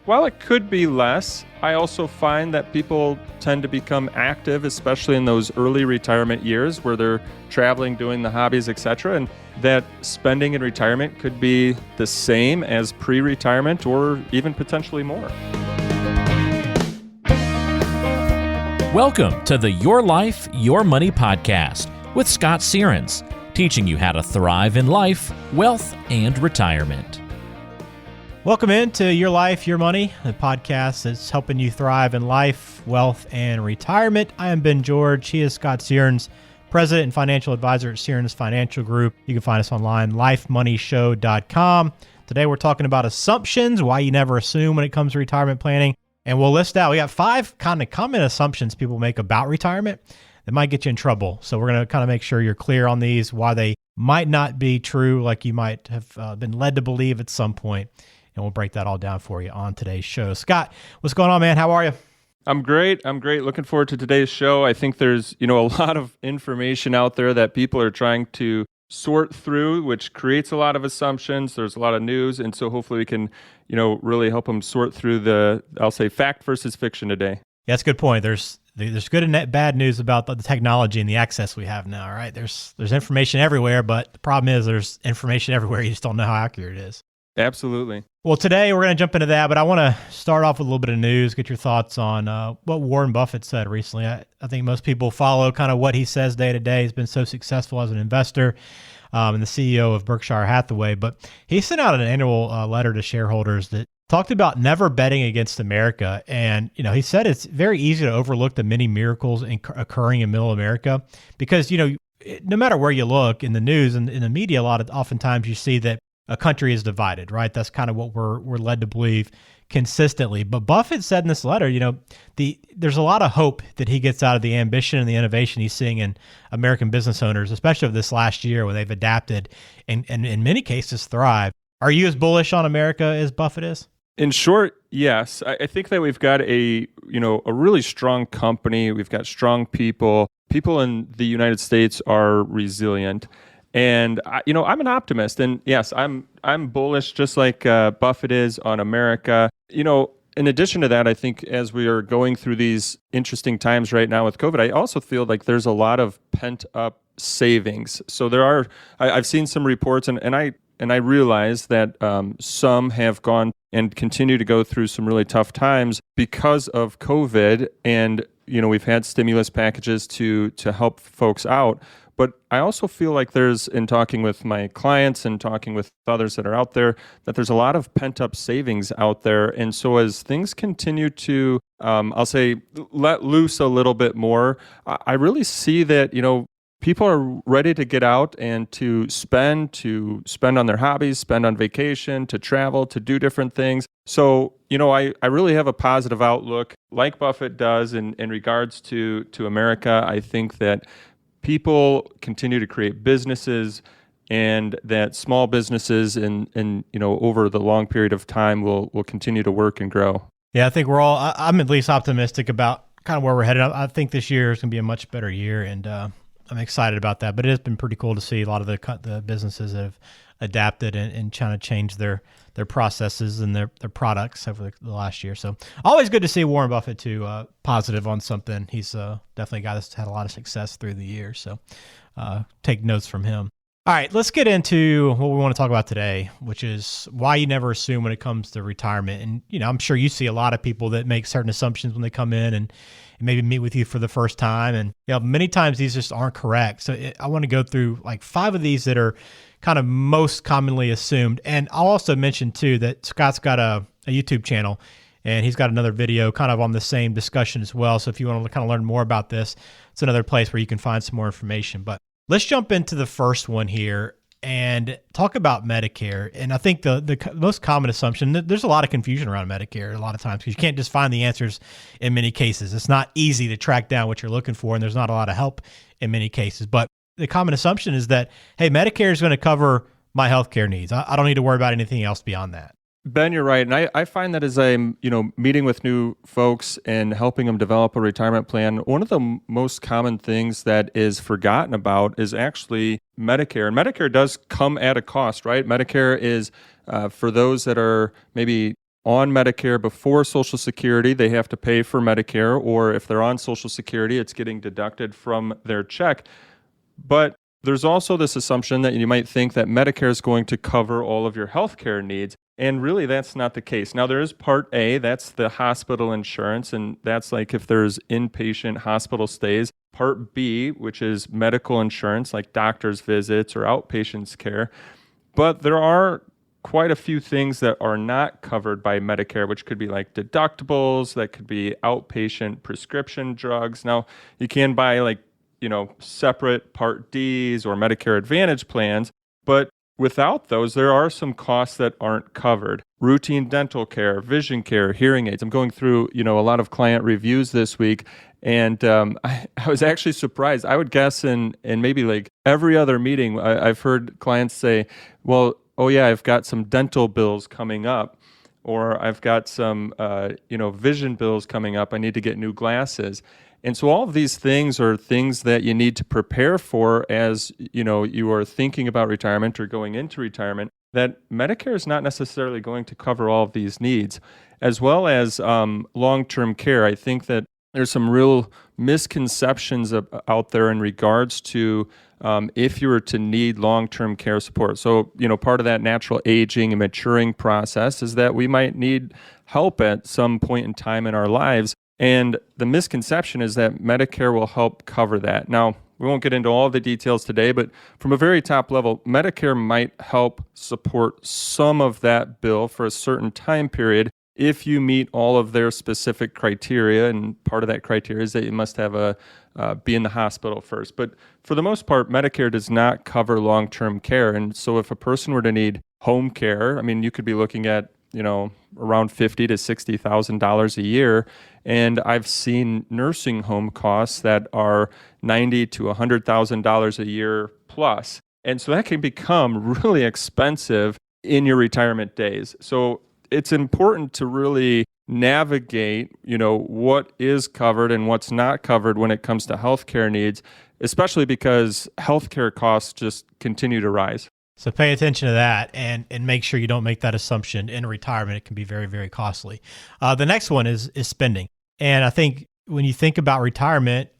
While it could be less, I also find that people tend to become active, especially in those early retirement years where they're traveling, doing the hobbies, etc. And that spending in retirement could be the same as pre-retirement or even potentially more. Welcome to the Your Life, Your Money podcast with Scott Searns, teaching you how to thrive in life, wealth, and retirement. Welcome into Your Life, Your Money, the podcast that's helping you thrive in life, wealth, and retirement. I am Ben George. He is Scott Searns, President and Financial Advisor at Searns Financial Group. You can find us online, lifemoneyshow.com. Today we're talking about assumptions, why you never assume when it comes to retirement planning. And we'll list out, we got 5 kind of common assumptions people make about retirement that might get you in trouble. So we're going to kind of make sure you're clear on these, why they might not be true like you might have been led to believe at some point. And we'll break that all down for you on today's show. Scott, what's going on, man? How are you? I'm great. Looking forward to today's show. I think there's, a lot of information out there that people are trying to sort through, which creates a lot of assumptions. There's a lot of news. And so hopefully we can, really help them sort through I'll say fact versus fiction today. Yeah, that's a good point. There's good and bad news about the technology and the access we have now, right? There's information everywhere, but the problem is there's information everywhere. You just don't know how accurate it is. Absolutely. Well, today we're going to jump into that, but I want to start off with a little bit of news, get your thoughts on what Warren Buffett said recently. I think most people follow kind of what he says day to day. He's been so successful as an investor and the CEO of Berkshire Hathaway, but he sent out an annual letter to shareholders that talked about never betting against America. And, he said it's very easy to overlook the many miracles occurring in middle America because, no matter where you look in the news and in the media, oftentimes you see that a country is divided, right? That's kind of what we're led to believe consistently. But Buffett said in this letter, there's a lot of hope that he gets out of the ambition and the innovation he's seeing in American business owners, especially of this last year when they've adapted and in many cases thrive. Are you as bullish on America as Buffett is? In short, yes. I think that we've got a really strong company. We've got strong people. People in the United States are resilient. And I'm an optimist, and yes, I'm bullish, just like Buffett is on America. In addition to that, I think as we are going through these interesting times right now with COVID, I also feel like there's a lot of pent up savings. So I've seen some reports, and I realize that some have gone and continue to go through some really tough times because of COVID, and we've had stimulus packages to help folks out. But I also feel like in talking with my clients and talking with others that are out there, that there's a lot of pent-up savings out there. And so as things continue to, I'll say, let loose a little bit more, I really see that, people are ready to get out and to spend on their hobbies, spend on vacation, to travel, to do different things. So, I really have a positive outlook like Buffett does in regards to America. I think that people continue to create businesses, and that small businesses and over the long period of time will continue to work and grow. Yeah, I think I'm at least optimistic about kind of where we're headed. I think this year is going to be a much better year, and I'm excited about that. But it has been pretty cool to see a lot of the businesses that have adapted and trying to change their processes and their products over the last year. So always good to see Warren Buffett too, positive on something. He's definitely a guy that's had a lot of success through the years. So take notes from him. All right, let's get into what we want to talk about today, which is why you never assume when it comes to retirement. And, I'm sure you see a lot of people that make certain assumptions when they come in and maybe meet with you for the first time. And, many times these just aren't correct. So I want to go through like 5 of these that are kind of most commonly assumed. And I'll also mention too that Scott's got a YouTube channel, and he's got another video kind of on the same discussion as well. So if you want to kind of learn more about this, it's another place where you can find some more information. But let's jump into the first one here and talk about Medicare. And I think the most common assumption, there's a lot of confusion around Medicare a lot of times because you can't just find the answers in many cases. It's not easy to track down what you're looking for, and there's not a lot of help in many cases. But the common assumption is that, hey, Medicare is going to cover my healthcare needs. I don't need to worry about anything else beyond that. Ben, you're right. And I find that as I'm, meeting with new folks and helping them develop a retirement plan, one of the most common things that is forgotten about is actually Medicare. And Medicare does come at a cost, right? Medicare is for those that are maybe on Medicare before Social Security, they have to pay for Medicare, or if they're on Social Security, it's getting deducted from their check. But there's also this assumption that you might think that Medicare is going to cover all of your healthcare needs. And really, that's not the case. Now, there is Part A, that's the hospital insurance, and that's like if there's inpatient hospital stays. Part B, which is medical insurance, like doctor's visits or outpatients care. But there are quite a few things that are not covered by Medicare, which could be like deductibles, that could be outpatient prescription drugs. Now, you can buy separate Part Ds or Medicare Advantage plans, but without those, there are some costs that aren't covered. Routine dental care, vision care, hearing aids. I'm going through, a lot of client reviews this week, and I was actually surprised. I would guess in maybe like every other meeting, I've heard clients say, well, oh yeah, I've got some dental bills coming up, or I've got some, vision bills coming up. I need to get new glasses. And so all of these things are things that you need to prepare for as, you are thinking about retirement or going into retirement, that Medicare is not necessarily going to cover all of these needs, as well as long-term care. I think that there's some real misconceptions out there in regards to if you were to need long-term care support. So, part of that natural aging and maturing process is that we might need help at some point in time in our lives. And the misconception is that Medicare will help cover that. Now, we won't get into all the details today, but from a very top level, Medicare might help support some of that bill for a certain time period if you meet all of their specific criteria. And part of that criteria is that you must have be in the hospital first. But for the most part, Medicare does not cover long-term care. And so if a person were to need home care, you could be looking at around $50,000 to $60,000 a year. And I've seen nursing home costs that are $90,000 to $100,000 a year plus. And so that can become really expensive in your retirement days. So it's important to really navigate, what is covered and what's not covered when it comes to healthcare needs, especially because healthcare costs just continue to rise. So pay attention to that and make sure you don't make that assumption in retirement. It can be very, very costly. The next one is spending. And I think when you think about retirement,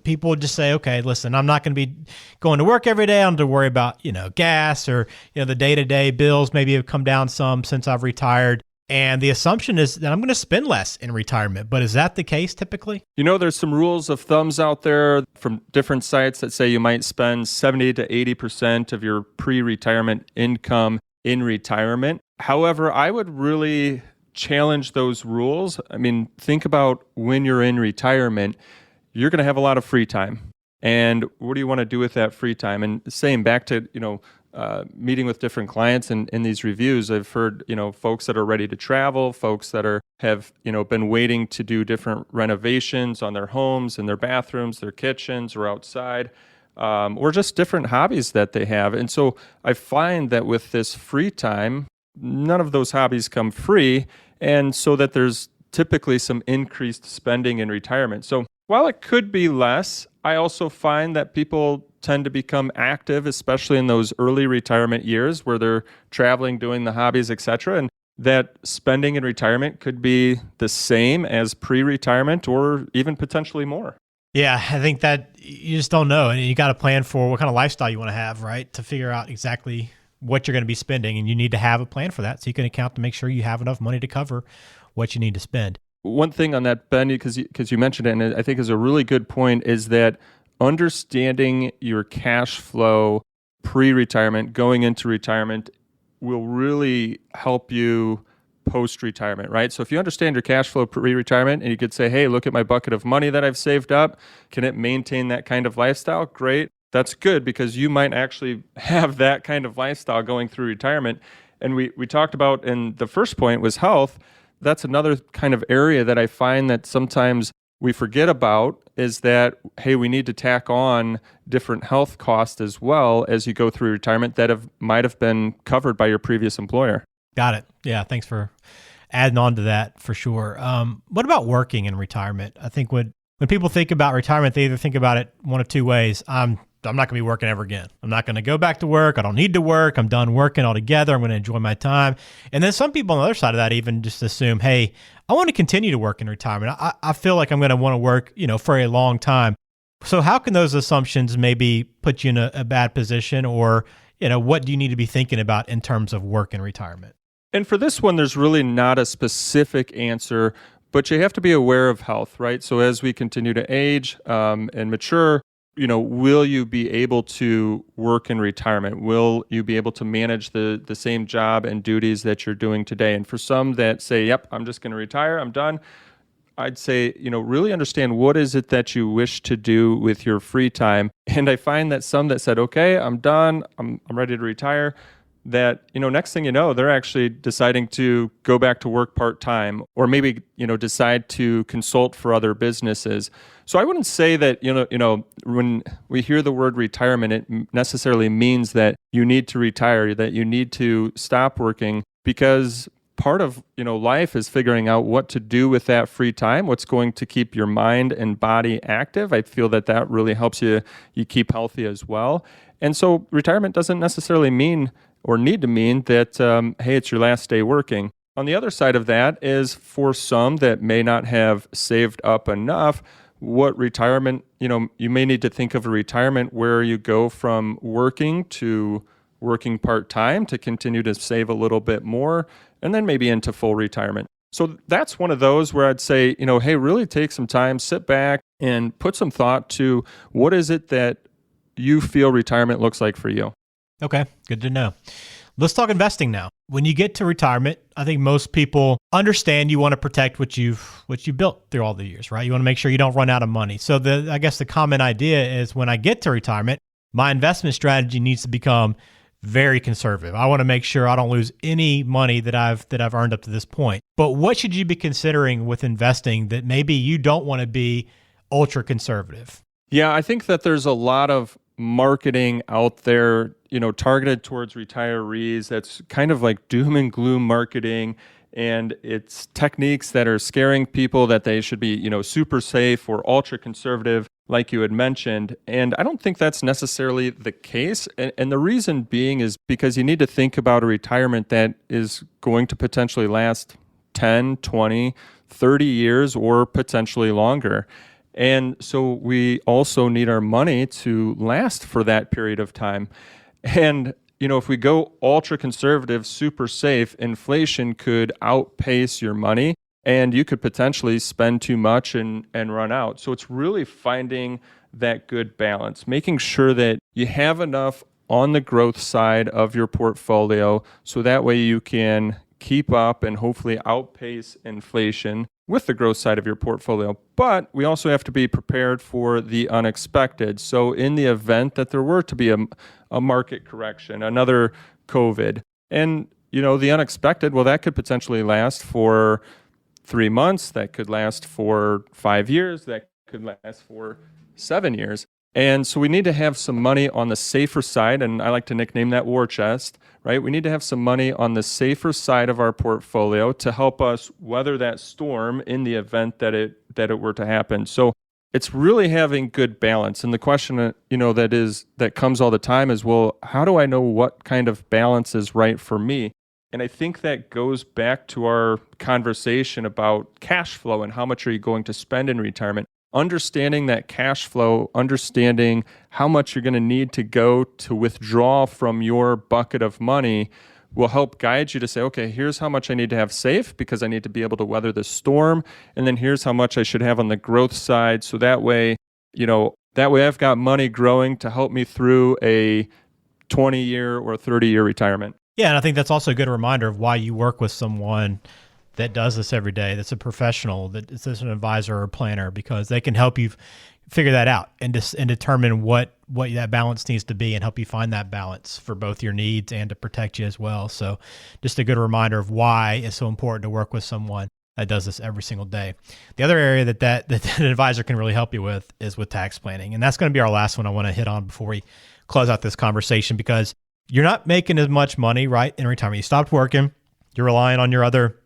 people just say, okay, listen, I'm not going to be going to work every day. I don't have to worry about, gas or, the day-to-day bills maybe have come down some since I've retired. And the assumption is that I'm going to spend less in retirement. But is that the case typically? There's some rules of thumbs out there from different sites that say you might spend 70 to 80% of your pre-retirement income in retirement. However, I would really challenge those rules. Think about when you're in retirement, you're going to have a lot of free time. And what do you want to do with that free time? And same back to, meeting with different clients and in these reviews, I've heard, folks that are ready to travel, folks that have been waiting to do different renovations on their homes and their bathrooms, their kitchens, or outside, or just different hobbies that they have. And so I find that with this free time, none of those hobbies come free, and so that there's typically some increased spending in retirement. So while it could be less, I also find that people tend to become active, especially in those early retirement years where they're traveling, doing the hobbies, etc. And that spending in retirement could be the same as pre-retirement or even potentially more. Yeah, I think that you just don't know. And you got to plan for what kind of lifestyle you want to have, right? To figure out exactly what you're going to be spending. And you need to have a plan for that so you can account to make sure you have enough money to cover what you need to spend. One thing on that, Ben, because you mentioned it, and I think is a really good point, is that understanding your cash flow pre-retirement, going into retirement, will really help you post-retirement, right? So if you understand your cash flow pre-retirement and you could say, hey, look at my bucket of money that I've saved up. Can it maintain that kind of lifestyle? Great. That's good because you might actually have that kind of lifestyle going through retirement. And we talked about, and the first point was health. That's another kind of area that I find that sometimes we forget about is that, hey, we need to tack on different health costs as well as you go through retirement that might have been covered by your previous employer. Got it. Yeah, thanks for adding on to that for sure. What about working in retirement? I think when people think about retirement, they either think about it one of two ways. I'm I'm not going to be working ever again. I'm not going to go back to work. I don't need to work. I'm done working altogether. I'm going to enjoy my time. And then some people on the other side of that even just assume, hey, I want to continue to work in retirement. I feel like I'm going to want to work, for a long time. So how can those assumptions maybe put you in a bad position, or, what do you need to be thinking about in terms of work and retirement? And for this one, there's really not a specific answer, but you have to be aware of health, right? So as we continue to age and mature, will you be able to work in retirement? Will you be able to manage the same job and duties that you're doing today? And for some that say, yep, I'm just going to retire, I'm done, I'd say, really understand what is it that you wish to do with your free time. And I find that some that said, okay, I'm done, I'm ready to retire, that, next thing you know, they're actually deciding to go back to work part-time, or maybe, decide to consult for other businesses. So I wouldn't say that, when we hear the word retirement, it necessarily means that you need to retire, that you need to stop working, because part of, life is figuring out what to do with that free time, what's going to keep your mind and body active. I feel that really helps you keep healthy as well. And so retirement doesn't necessarily mean or need to mean that, hey, it's your last day working. On the other side of that is, for some that may not have saved up enough, what retirement, you may need to think of a retirement where you go from working to working part-time to continue to save a little bit more, and then maybe into full retirement. So that's one of those where I'd say, hey, really take some time, sit back and put some thought to what is it that you feel retirement looks like for you. Okay, good to know. Let's talk investing now. When you get to retirement, I think most people understand you want to protect what you've built through all the years, right? You want to make sure you don't run out of money. So I guess the common idea is, when I get to retirement, my investment strategy needs to become very conservative. I want to make sure I don't lose any money that I've earned up to this point. But what should you be considering with investing that maybe you don't want to be ultra conservative? Yeah, I think that there's a lot of marketing out there, targeted towards retirees. That's kind of like doom and gloom marketing. And it's techniques that are scaring people that they should be, super safe or ultra conservative, like you had mentioned. And I don't think that's necessarily the case. And the reason being is because you need to think about a retirement that is going to potentially last 10, 20, 30 years, or potentially longer. And so we also need our money to last for that period of time. And, if we go ultra conservative, super safe, inflation could outpace your money, and you could potentially spend too much and run out. So it's really finding that good balance, making sure that you have enough on the growth side of your portfolio, so that way you can keep up and hopefully outpace inflation with the growth side of your portfolio. But we also have to be prepared for the unexpected. So in the event that there were to be a market correction, another COVID, and the unexpected, well, that could potentially last for 3 months, that could last for 5 years, that could last for 7 years. And so we need to have some money on the safer side, and I like to nickname that war chest, right? We need to have some money on the safer side of our portfolio to help us weather that storm in the event that it were to happen. So it's really having good balance. And the question, that comes all the time is, well, how do I know what kind of balance is right for me? And I think that goes back to our conversation about cash flow and how much are you going to spend in retirement. Understanding that cash flow, understanding how much you're going to need to go to withdraw from your bucket of money will help guide you to say, okay, here's how much I need to have safe because I need to be able to weather the storm. And then here's how much I should have on the growth side. So that way I've got money growing to help me through a 20-year or 30-year retirement. Yeah, and I think that's also a good reminder of why you work with someone that does this every day, that's a professional, that's an advisor or planner, because they can help you figure that out and determine what that balance needs to be and help you find that balance for both your needs and to protect you as well. So just a good reminder of why it's so important to work with someone that does this every single day. The other area that an advisor can really help you with is with tax planning. And that's going to be our last one I want to hit on before we close out this conversation, because you're not making as much money, right, in retirement. You stopped working. You're relying on your other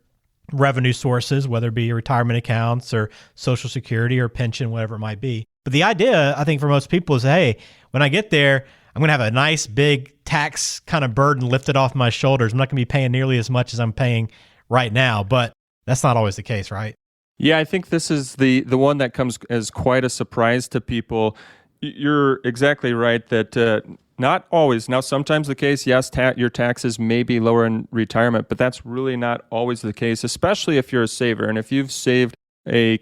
revenue sources, whether it be your retirement accounts or Social Security or pension, whatever it might be. But the idea, I think, for most people is, hey, when I get there, I'm going to have a nice big tax kind of burden lifted off my shoulders. I'm not going to be paying nearly as much as I'm paying right now. But that's not always the case, right? Yeah, I think this is the one that comes as quite a surprise to people. You're exactly right that not always. Now, sometimes the case, yes, your taxes may be lower in retirement, but that's really not always the case, especially if you're a saver. And if you've saved a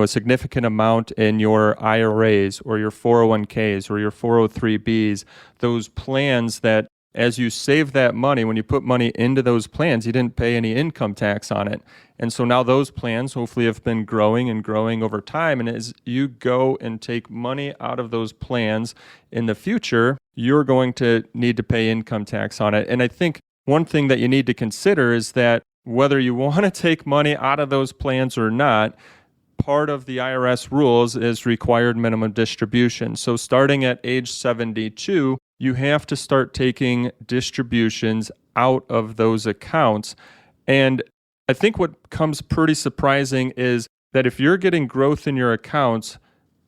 significant amount in your IRAs or your 401ks or your 403bs, those plans that as you save that money, when you put money into those plans, you didn't pay any income tax on it. And so now those plans hopefully have been growing and growing over time. And as you go and take money out of those plans in the future, you're going to need to pay income tax on it. And I think one thing that you need to consider is that whether you want to take money out of those plans or not, part of the IRS rules is required minimum distribution. So starting at age 72, you have to start taking distributions out of those accounts. And I think what comes pretty surprising is that if you're getting growth in your accounts,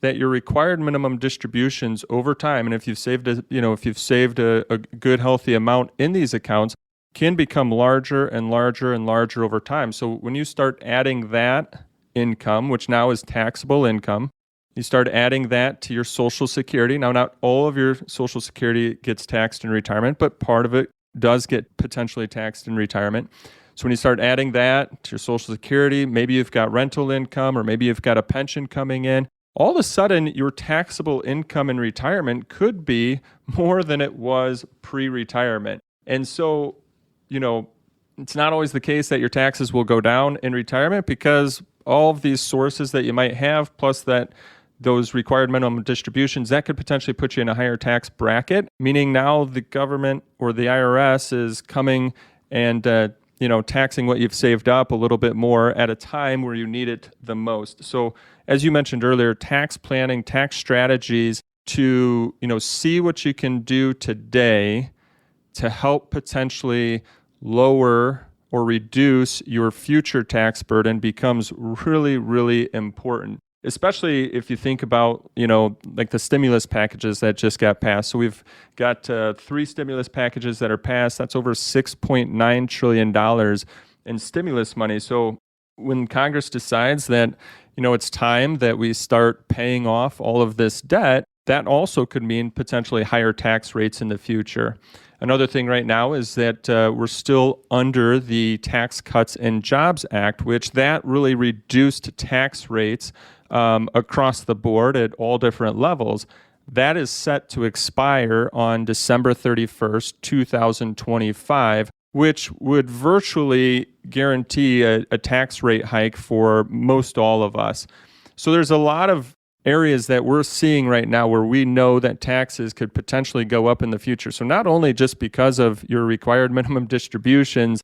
that your required minimum distributions over time, and if you've saved a good healthy amount in these accounts, can become larger and larger and larger over time. So when you start adding that income, which now is taxable income, you start adding that to your Social Security. Now, not all of your Social Security gets taxed in retirement, but part of it does get potentially taxed in retirement. So when you start adding that to your Social Security, maybe you've got rental income or maybe you've got a pension coming in, all of a sudden your taxable income in retirement could be more than it was pre-retirement. And so, it's not always the case that your taxes will go down in retirement because all of these sources that you might have, plus those required minimum distributions, that could potentially put you in a higher tax bracket, meaning now the government or the IRS is coming and taxing what you've saved up a little bit more at a time where you need it the most. So as you mentioned earlier, tax planning, tax strategies to see what you can do today to help potentially lower or reduce your future tax burden becomes really, really important, especially if you think about, like the stimulus packages that just got passed. So we've got 3 stimulus packages that are passed. That's over $6.9 trillion in stimulus money. So when Congress decides that, it's time that we start paying off all of this debt, that also could mean potentially higher tax rates in the future. Another thing right now is that we're still under the Tax Cuts and Jobs Act, which that really reduced tax rates across the board at all different levels. That is set to expire on December 31st, 2025, which would virtually guarantee a tax rate hike for most all of us. So there's a lot of areas that we're seeing right now where we know that taxes could potentially go up in the future. So not only just because of your required minimum distributions,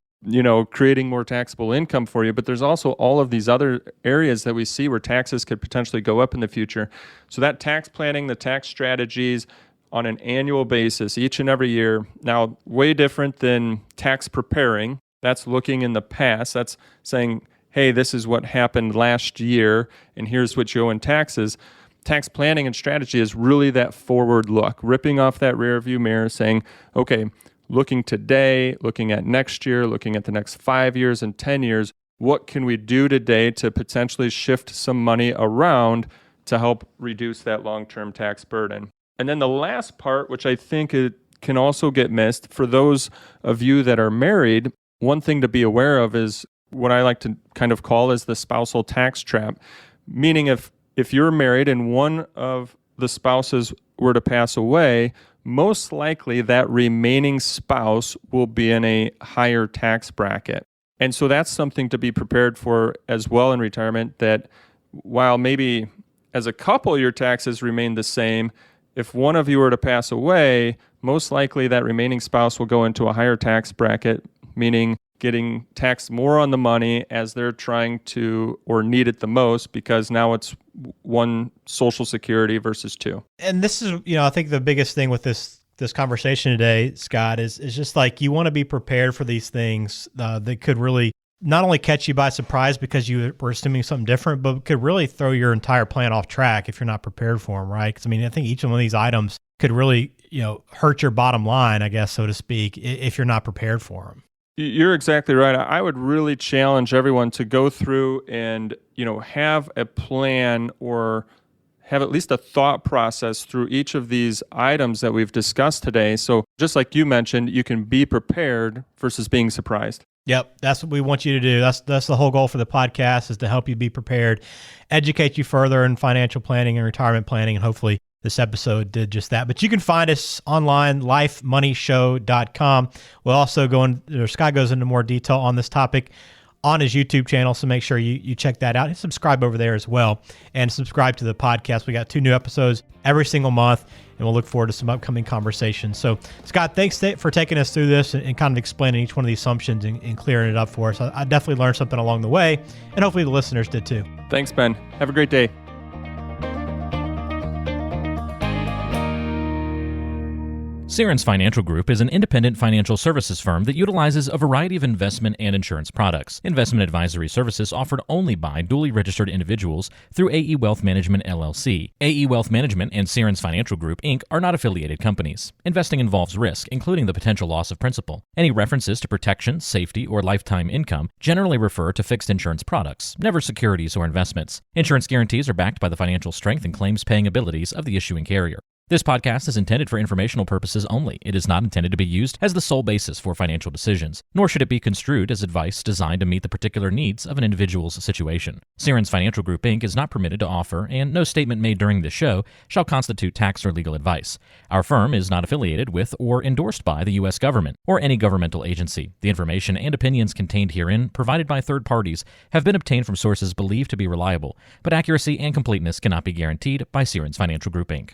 creating more taxable income for you, but there's also all of these other areas that we see where taxes could potentially go up in the future. So that tax planning, the tax strategies on an annual basis, each and every year, now way different than tax preparing. That's looking in the past. That's saying, hey, this is what happened last year, and here's what you owe in taxes. Tax planning and strategy is really that forward look, ripping off that rear view mirror, saying, okay, looking today, looking at next year, looking at the next 5 years and 10 years, what can we do today to potentially shift some money around to help reduce that long-term tax burden? And then the last part, which I think it can also get missed, for those of you that are married, one thing to be aware of is what I like to kind of call is the spousal tax trap, meaning if you're married and one of the spouses were to pass away, most likely that remaining spouse will be in a higher tax bracket. And so that's something to be prepared for as well in retirement, that while maybe as a couple your taxes remain the same, if one of you were to pass away, most likely that remaining spouse will go into a higher tax bracket, meaning getting taxed more on the money as they're trying to or need it the most, because now it's one Social Security versus 2. And this is, I think the biggest thing with this conversation today, Scott, is just like you want to be prepared for these things that could really not only catch you by surprise because you were assuming something different, but could really throw your entire plan off track if you're not prepared for them, right? Because I think each one of these items could really, hurt your bottom line, I guess, so to speak, if you're not prepared for them. You're exactly right. I would really challenge everyone to go through and, have a plan or have at least a thought process through each of these items that we've discussed today. So just like you mentioned, you can be prepared versus being surprised. Yep, that's what we want you to do. That's the whole goal for the podcast, is to help you be prepared, educate you further in financial planning and retirement planning, and hopefully this episode did just that. But you can find us online, lifemoneyshow.com. We'll also Scott goes into more detail on this topic on his YouTube channel, so make sure you check that out and subscribe over there as well, and subscribe to the podcast. We got 2 new episodes every single month, and we'll look forward to some upcoming conversations. So, Scott, thanks for taking us through this and kind of explaining each one of these assumptions and clearing it up for us. I definitely learned something along the way, and hopefully the listeners did too. Thanks, Ben. Have a great day. Sierens Financial Group is an independent financial services firm that utilizes a variety of investment and insurance products. Investment advisory services offered only by duly registered individuals through AE Wealth Management, LLC. AE Wealth Management and Sierens Financial Group, Inc. are not affiliated companies. Investing involves risk, including the potential loss of principal. Any references to protection, safety, or lifetime income generally refer to fixed insurance products, never securities or investments. Insurance guarantees are backed by the financial strength and claims-paying abilities of the issuing carrier. This podcast is intended for informational purposes only. It is not intended to be used as the sole basis for financial decisions, nor should it be construed as advice designed to meet the particular needs of an individual's situation. Sierens Financial Group, Inc. is not permitted to offer, and no statement made during this show shall constitute tax or legal advice. Our firm is not affiliated with or endorsed by the U.S. government or any governmental agency. The information and opinions contained herein, provided by third parties, have been obtained from sources believed to be reliable, but accuracy and completeness cannot be guaranteed by Sierens Financial Group, Inc.